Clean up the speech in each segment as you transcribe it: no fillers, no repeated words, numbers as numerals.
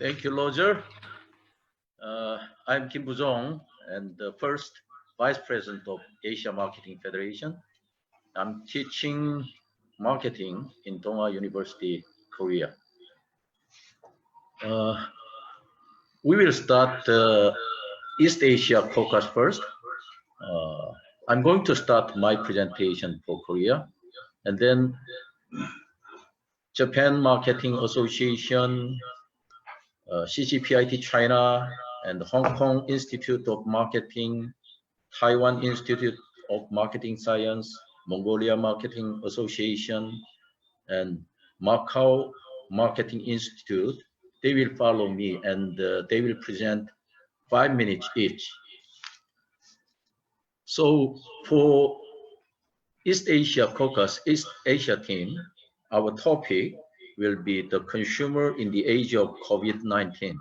Thank you, Roger. I'm Kim Boo Jong, and the first Vice President of Asia Marketing Federation. I'm teaching marketing in Dongha University, Korea. We will start East Asia Caucus first. I'm going to start my presentation for Korea, and then Japan Marketing Association, CCPIT China, and Hong Kong Institute of Marketing, Taiwan Institute of Marketing Science, Mongolia Marketing Association, and Macau Marketing Institute. They will follow me, and they will present 5 minutes each. So for East Asia Caucus, East Asia team, our topic will be the consumer in the age of COVID-19.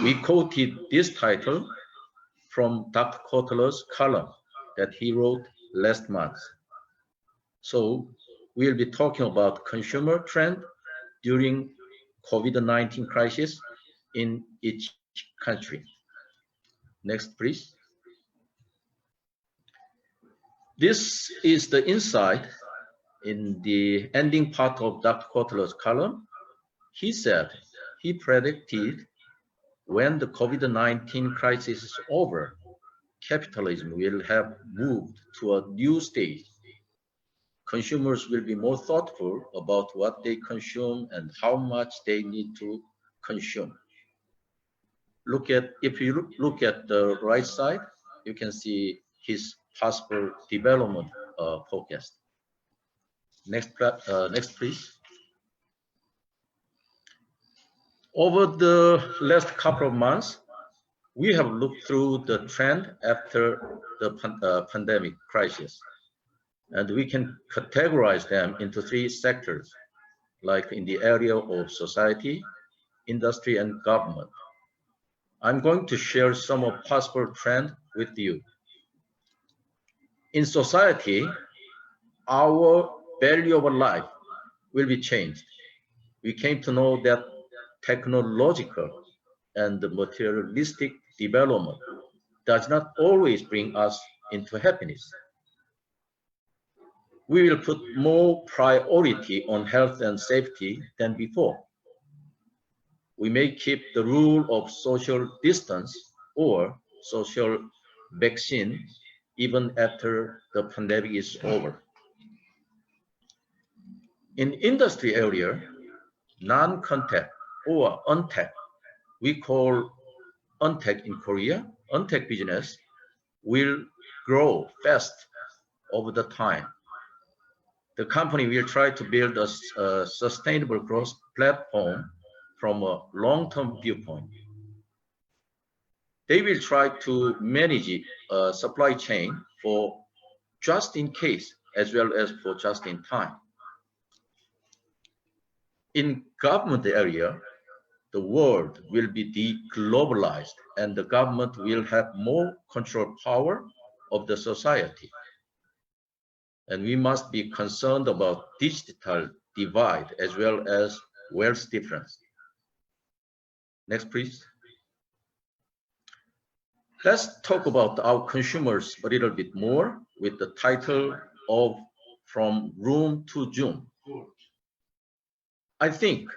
We quoted this title from Dr. Kotler's column that he wrote last month. So we'll be talking about consumer trend during COVID-19 crisis in each country. Next, please. This is the insight in the ending part of Dr. Kotler's column. He said he predicted when the COVID-19 crisis is over, capitalism will have moved to a new stage. Consumers will be more thoughtful about what they consume and how much they need to consume. If you look at the right side, you can see his possible development forecast. Next, please. Over the last couple of months, we have looked through the trend after the pandemic crisis, and we can categorize them into 3 sectors, like in the area of society, industry, and government. I'm going to share some of possible trend with you. In society, our value of life will be changed. We came to know that technological and materialistic development does not always bring us into happiness. We will put more priority on health and safety than before. We may keep the rule of social distance or social vaccine even after the pandemic is over. In industry area, non-contact or untech, we call untech in Korea, untech business will grow fast over the time. The company will try to build a sustainable growth platform from a long-term viewpoint. They will try to manage a supply chain for just in case as well as for just in time. In government area, the world will be deglobalized and the government will have more control power of the society. And we must be concerned about digital divide as well as wealth difference. Next, please. Let's talk about our consumers a little bit more with the title of From Room to Zoom. I think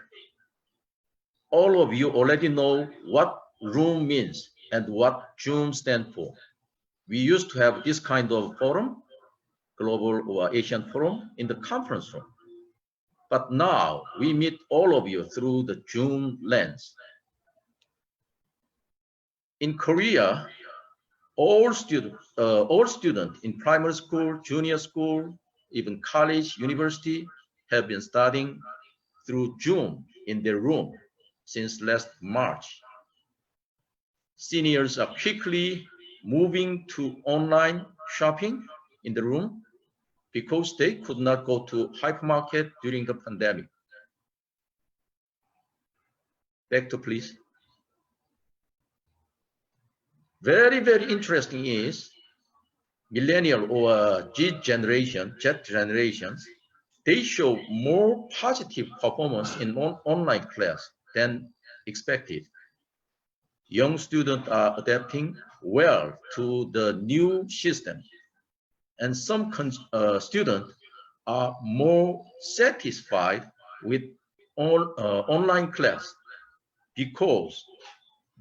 all of you already know what room means and what Zoom stands for. We used to have this kind of forum, global or Asian forum, in the conference room. But now we meet all of you through the Zoom lens. In Korea, all students in primary school, junior school, even college, university have been studying through Zoom in their room since last March. Seniors are quickly moving to online shopping in the room because they could not go to hypermarket during the pandemic. Back to please. Very, very interesting is millennial or Z generations, they show more positive performance in online class than expected. Young students are adapting well to the new system, and some students are more satisfied with online class because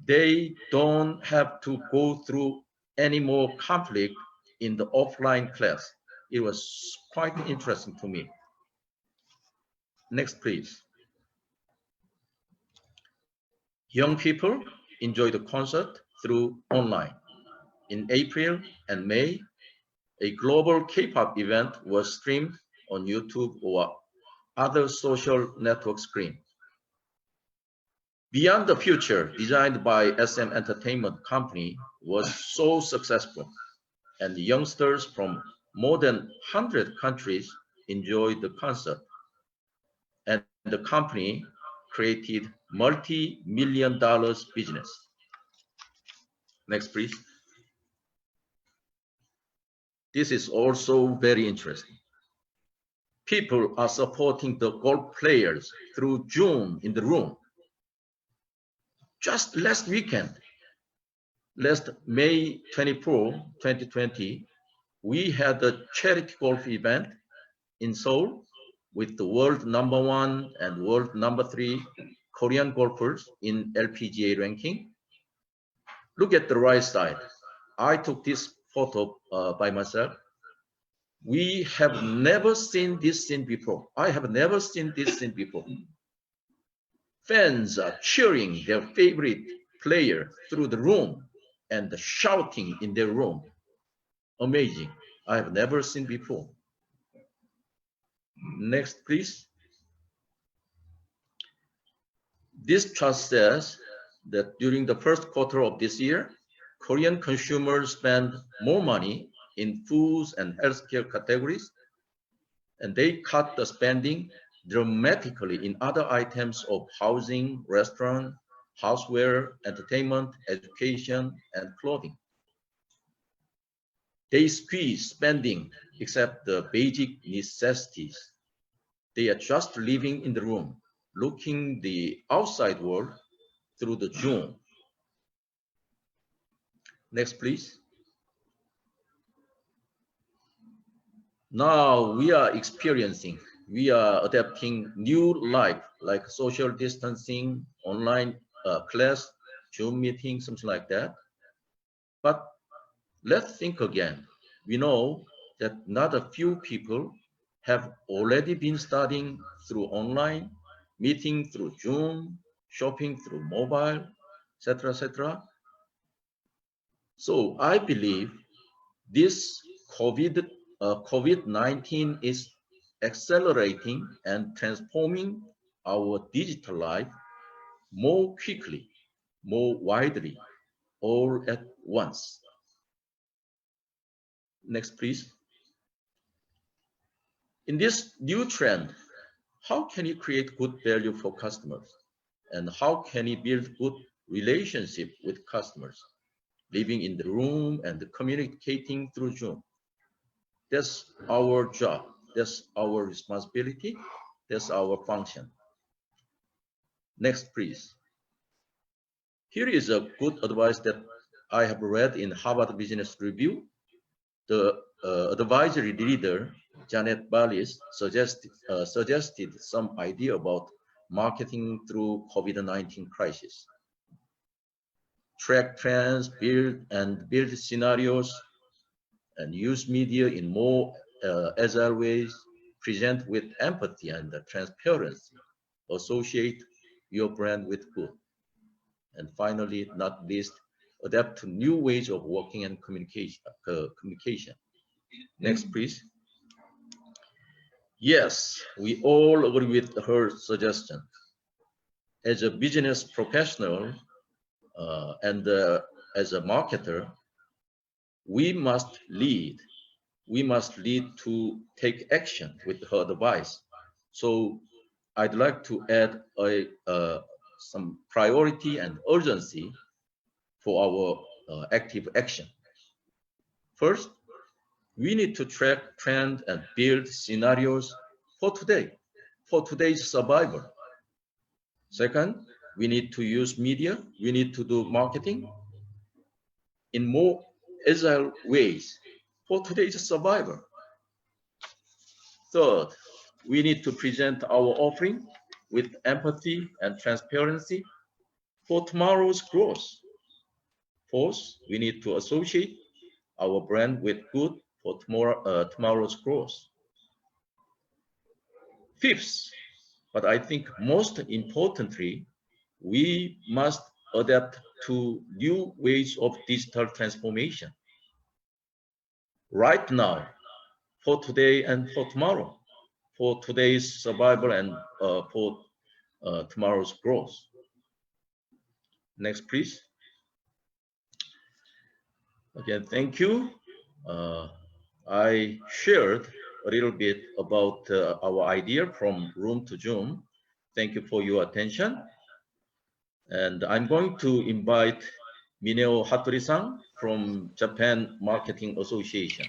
they don't have to go through any more conflict in the offline class. It was quite interesting to me. Next, please. Young people enjoy the concert through online. In April and May, a global K-pop event was streamed on YouTube or other social network screen. Beyond the Future, designed by SM Entertainment Company, was so successful, and youngsters from more than 100 countries enjoyed the concert. And the company created multi-million dollars business. Next, please. This is also very interesting. People are supporting the golf players through Zoom in the room. Just last weekend, last May 24, 2020, we had a charity golf event in Seoul with the world #1 and world #3 Korean golfers in LPGA ranking. Look at the right side. I took this photo by myself. We have never seen this scene before. I have never seen this scene before. Fans are cheering their favorite player through the room and shouting in their room. Amazing. I have never seen before. Next, please. This chart says that during the first quarter of this year, Korean consumers spend more money in foods and healthcare categories, and they cut the spending dramatically in other items of housing, restaurant, houseware, entertainment, education, and clothing. They squeeze spending except the basic necessities. They are just living in the room, looking the outside world through the Zoom. Next, please. Now we are adapting new life like social distancing, online class, Zoom meeting, something like that. But let's think again. We know that not a few people have already been studying through online, meeting through Zoom, shopping through mobile, etc., etc. So I believe this COVID-19 is accelerating and transforming our digital life more quickly, more widely, all at once. Next, please. In this new trend, how can you create good value for customers? And how can you build good relationship with customers, living in the room and communicating through Zoom? That's our job. That's our responsibility. That's our function. Next, please. Here is a good advice that I have read in Harvard Business Review. The advisory leader, Janet Ballis, suggested some idea about marketing through COVID-19 crisis. Track trends, build scenarios, and use media in more agile ways, present with empathy and transparency, associate your brand with good. And finally, not least, adapt to new ways of working and communication. Next, please. Yes, we all agree with her suggestion. As a business professional and as a marketer, we must lead. We must lead to take action with her advice. So I'd like to add some priority and urgency for our active action. First, we need to track trend and build scenarios for today, for today's survival. Second, we need to use media, we need to do marketing in more agile ways for today's survival. Third, we need to present our offering with empathy and transparency for tomorrow's growth. Fourth, we need to associate our brand with good for tomorrow's growth. Fifth, but I think most importantly, we must adapt to new ways of digital transformation. Right now, for today and for tomorrow, for today's survival and for tomorrow's growth. Next, please. Again, thank you. I shared a little bit about our idea from room to Zoom. Thank you for your attention. And I'm going to invite Mineo Hattori-san from Japan Marketing Association.